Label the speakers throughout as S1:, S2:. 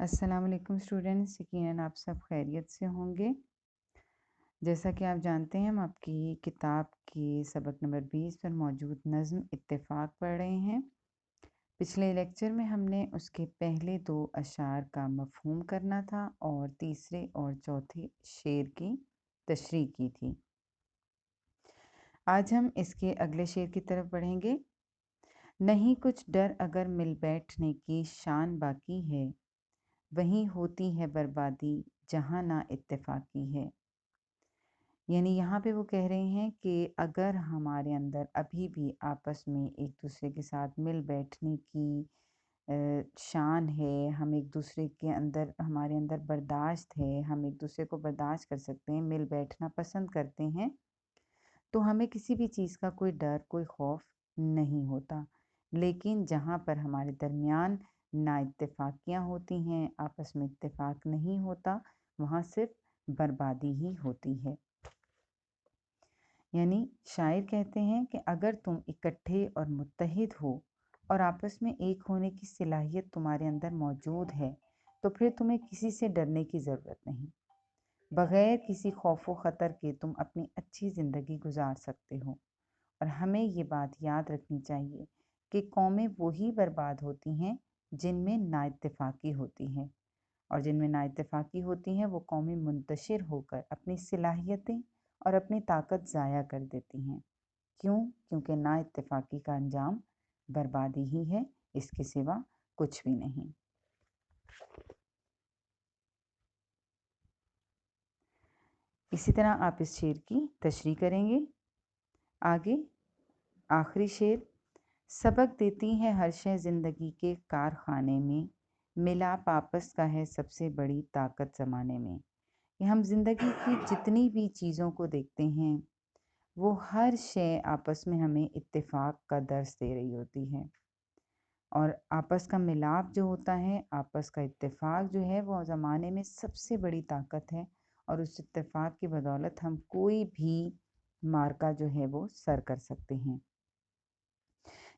S1: अस्सलाम वालेकुम स्टूडेंट्स, यकीनन आप सब खैरियत से होंगे। जैसा कि आप जानते हैं हम आपकी किताब की सबक नंबर 20 पर मौजूद नज़्म इत्तेफ़ाक पढ़ रहे हैं। पिछले लेक्चर में हमने उसके पहले 2 अशार का मफ़हूम करना था और तीसरे और चौथे शेर की तशरीह की थी। आज हम इसके अगले शेर की तरफ बढ़ेंगे। नहीं कुछ डर अगर मिल बैठने की शान बाकी है, वहीं होती है बर्बादी जहाँ ना इत्तेफ़ाकी है। यानी यहाँ पे वो कह रहे हैं कि अगर हमारे अंदर अभी भी आपस में एक दूसरे के साथ मिल बैठने की शान है, हम एक दूसरे के अंदर हमारे अंदर बर्दाश्त है, हम एक दूसरे को बर्दाश्त कर सकते हैं, मिल बैठना पसंद करते हैं, तो हमें किसी भी चीज़ का कोई डर, कोई खौफ नहीं होता। लेकिन जहाँ पर हमारे दरमियान नाइत्तेफाकियाँ होती हैं, आपस में इत्तेफाक नहीं होता, वहाँ सिर्फ बर्बादी ही होती है। यानी शायर कहते हैं कि अगर तुम इकट्ठे और मुत्तहिद हो और आपस में एक होने की सलाहियत तुम्हारे अंदर मौजूद है, तो फिर तुम्हें किसी से डरने की ज़रूरत नहीं। बग़ैर किसी खौफ व ख़तर के तुम अपनी अच्छी ज़िंदगी गुजार सकते हो। और हमें ये बात याद रखनी चाहिए कि कौमें वही बर्बाद होती हैं जिनमें नाइत्तेफाकी होती है, और जिनमें नाइत्तेफाकी होती हैं वो कौमें मुंतशिर होकर अपनी सलाहियतें और अपनी ताकत ज़ाया कर देती हैं। क्यों? क्योंकि नाइत्तेफाकी का अंजाम बर्बादी ही है, इसके सिवा कुछ भी नहीं। इसी तरह आप इस शेर की तशरीह करेंगे। आगे आखिरी शेर। सबक देती है हर शय ज़िंदगी के कारखाने में, मिलाप आपस का है सबसे बड़ी ताकत ज़माने में। ये हम ज़िंदगी की जितनी भी चीज़ों को देखते हैं, वो हर शय आपस में हमें इत्तेफाक का दर्स दे रही होती है, और आपस का मिलाप जो होता है, आपस का इत्तेफाक जो है, वो ज़माने में सबसे बड़ी ताकत है, और उस इत्तेफाक की बदौलत हम कोई भी मार्का जो है वो सर कर सकते हैं।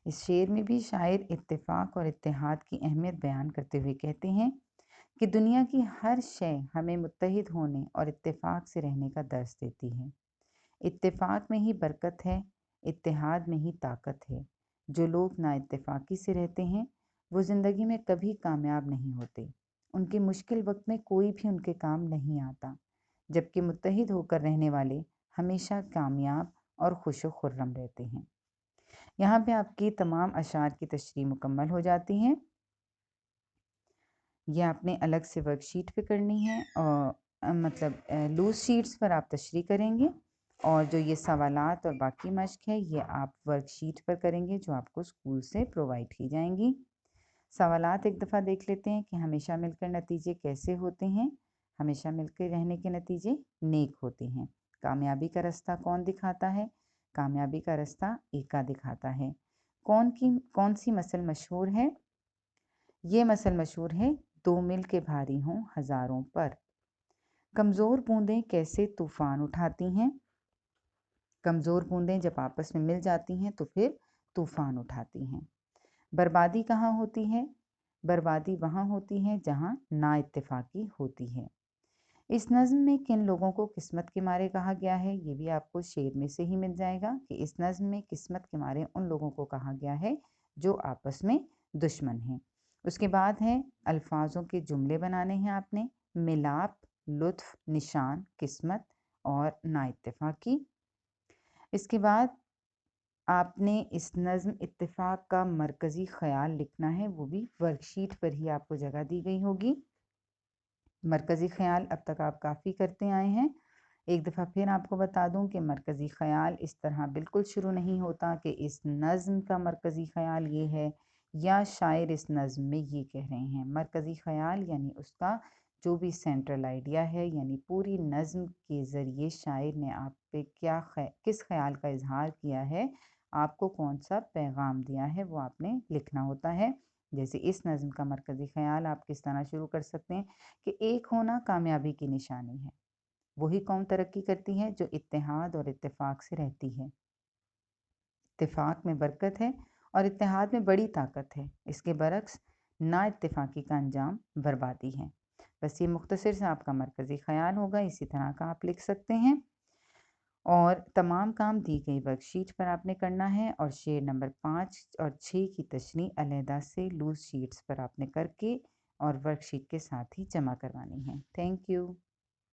S1: इस शेर में भी शायर इत्तेफाक और इत्तेहाद की अहमियत बयान करते हुए कहते हैं कि दुनिया की हर शय हमें मुत्तहिद होने और इत्तेफाक से रहने का दर्स देती है। इत्तेफाक में ही बरकत है, इत्तेहाद में ही ताकत है। जो लोग नाइत्तेफाकी से रहते हैं, वो ज़िंदगी में कभी कामयाब नहीं होते। उनके मुश्किल वक्त में कोई भी उनके काम नहीं आता, जबकि मुत्तहिद होकर रहने वाले हमेशा कामयाब और खुश व खुर्रम रहते हैं। यहाँ पे आपकी तमाम अशार की तशरीह मुकम्मल हो जाती हैं। ये आपने अलग से वर्कशीट पे करनी है, और मतलब लूज़ शीट्स पर आप तशरीह करेंगे, और जो ये सवालात और बाकी मश्क है ये आप वर्कशीट पर करेंगे जो आपको स्कूल से प्रोवाइड की जाएंगी। सवालात एक दफ़ा देख लेते हैं कि हमेशा मिलकर नतीजे कैसे होते हैं। हमेशा मिलकर रहने के नतीजे नेक होते हैं। कामयाबी का रास्ता कौन दिखाता है? कामयाबी का रास्ता एका दिखाता है। कौन सी मसल मशहूर है? ये मसल मशहूर है, 2 मिल के भारी हों हज़ारों पर। कमज़ोर बूंदें कैसे तूफ़ान उठाती हैं? कमज़ोर बूंदें जब आपस में मिल जाती हैं तो फिर तूफ़ान उठाती हैं। बर्बादी कहाँ होती है? बर्बादी वहाँ होती है जहाँ नाइत्तेफाकी होती है। इस नज़्म में किन लोगों को किस्मत के मारे कहा गया है, ये भी आपको शेर में से ही मिल जाएगा कि इस नज़्म में किस्मत के मारे उन लोगों को कहा गया है जो आपस में दुश्मन हैं। उसके बाद है अल्फाजों के जुमले बनाने हैं आपने, मिलाप, लुत्फ़, निशान, किस्मत और नाइत्तेफाकी। इसके बाद आपने इस नज़्म इत्तेफाक का मरकज़ी ख़याल लिखना है, वो भी वर्कशीट पर ही आपको जगह दी गई होगी। मरकज़ी ख़याल अब तक आप काफ़ी करते आए हैं। एक दफ़ा फिर आपको बता दूं कि मरकज़ी ख़याल इस तरह बिल्कुल शुरू नहीं होता कि इस नज़्म का मरकज़ी ख़याल ये है, या शायर इस नज़्म में ये कह रहे हैं। मरकज़ी ख़याल यानी उसका जो भी सेंट्रल आइडिया है, यानी पूरी नज़्म के ज़रिए शायर ने आप पे किस ख़याल का इज़हार किया है, आपको कौन सा पैगाम दिया है, वो आपने लिखना होता है। जैसे इस नज़्म का मरकज़ी ख़याल आप किस तरह शुरू कर सकते हैं कि एक होना कामयाबी की निशानी है। वही कौम तरक्की करती है जो इत्तेहाद और इत्तेफाक से रहती है। इत्तेफाक में बरकत है और इत्तेहाद में बड़ी ताकत है। इसके बरक्स ना इत्तेफाकी का अंजाम बर्बादी है। बस ये मुख्तसर सा आपका मरकज़ी ख़याल होगा, इसी तरह का आप लिख सकते हैं। और तमाम काम दी गई वर्कशीट पर आपने करना है और शेर नंबर 5 और 6 की तशरीह अलहदा से लूज़ शीट्स पर आपने करके और वर्कशीट के साथ ही जमा करवानी है। Thank you.